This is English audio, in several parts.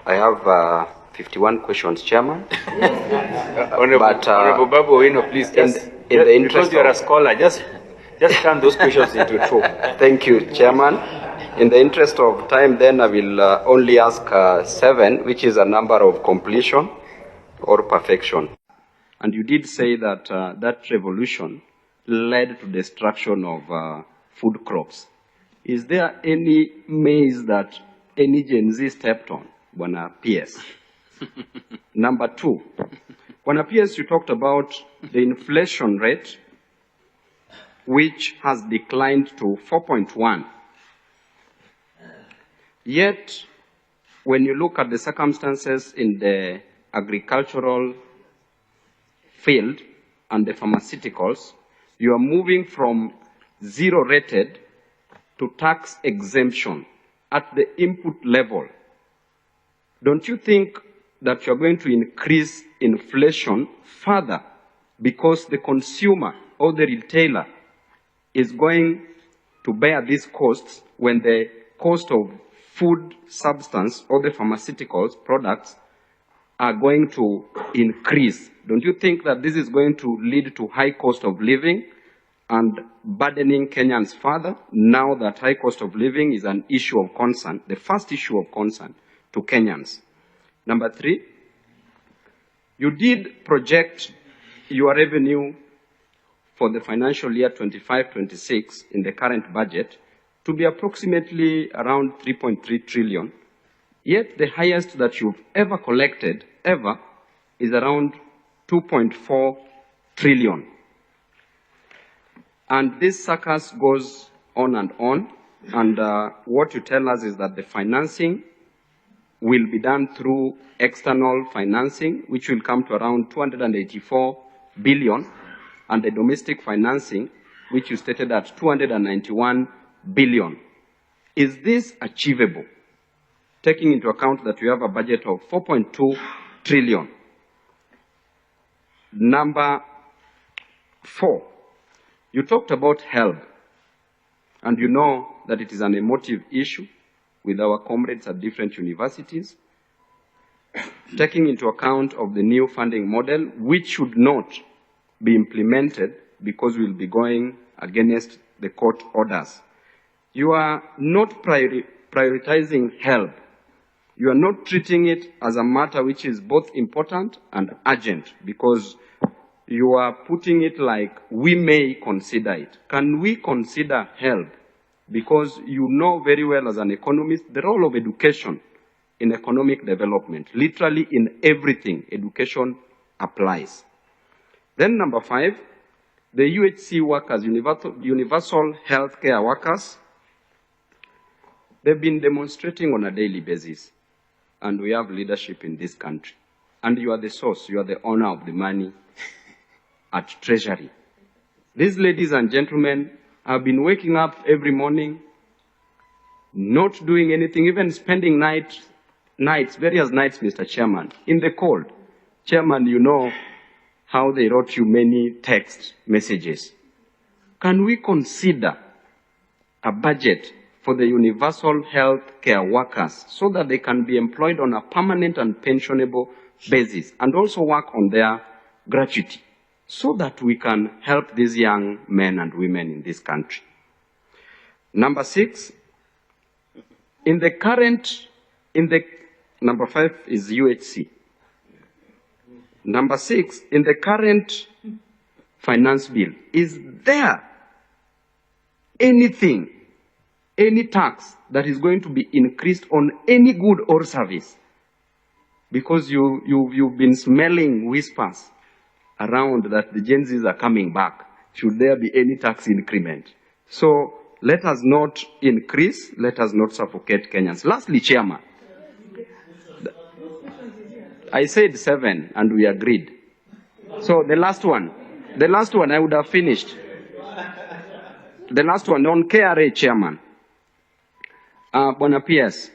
I have 51 questions, Chairman. Honorable Babu Owino, please, because you are a scholar, just turn those questions into two. Thank you, Chairman. In the interest of time, then I will only ask 7, which is a number of completion or perfection. And you did say that that revolution led to destruction of food crops. Is there any maize that any Gen Z stepped on, Bwana PS? Number 2, Bwana PS, you talked about the inflation rate, which has declined to 4.1. Yet, when you look at the circumstances in the agricultural field and the pharmaceuticals, you are moving from zero rated to tax exemption at the input level. Don't you think that you're going to increase inflation further because the consumer or the retailer is going to bear these costs when the cost of food substance or the pharmaceuticals products are going to increase? Don't you think that this is going to lead to high cost of living and burdening Kenyans further, now that high cost of living is an issue of concern, the first issue of concern to Kenyans? Number 3, you did project your revenue for the financial year 25-26 in the current budget to be approximately around 3.3 trillion, yet the highest that you've ever collected, is around 2.4 trillion. And this circus goes on, and what you tell us is that the financing will be done through external financing, which will come to around 284 billion, and the domestic financing, which you stated at 291 billion. Is this achievable, taking into account that we have a budget of 4.2 trillion? Number 4, you talked about HELB, and you know that it is an emotive issue with our comrades at different universities, taking into account of the new funding model, which should not be implemented because we'll be going against the court orders. You are not prioritizing HELB. You are not treating it as a matter which is both important and urgent, because you are putting it like we may consider it. Can we consider HELB? Because you know very well as an economist the role of education in economic development. Literally in everything, education applies. Then number 5, the UHC workers, universal healthcare workers, they've been demonstrating on a daily basis. And we have leadership in this country. And you are the source, you are the owner of the money at Treasury. These ladies and gentlemen have been waking up every morning, not doing anything, even spending various nights, Mr. Chairman, in the cold. Chairman, you know how they wrote you many text messages. Can we consider a budget for the universal health care workers so that they can be employed on a permanent and pensionable basis, and also work on their gratuity, so that we can help these young men and women in this country? Number 6, number 5 is UHC. Number 6, in the current finance bill, is there anything, any tax that is going to be increased on any good or service? Because you've been smelling whispers around that the Gen Zs are coming back. Should there be any tax increment? So let us not increase, let us not suffocate Kenyans. Lastly, Chairman, I said 7 and we agreed. So the last one I would have finished. The last one on KRA, Chairman. Bwana PS,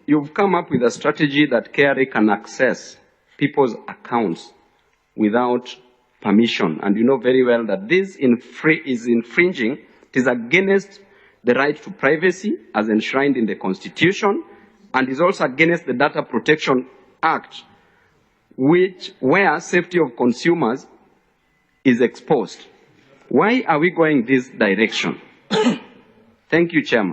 you've come up with a strategy that KRA can access people's accounts without permission. And you know very well that this is infringing, it is against the right to privacy as enshrined in the Constitution, and is also against the Data Protection Act, where safety of consumers is exposed. Why are we going this direction? Thank you, Chairman.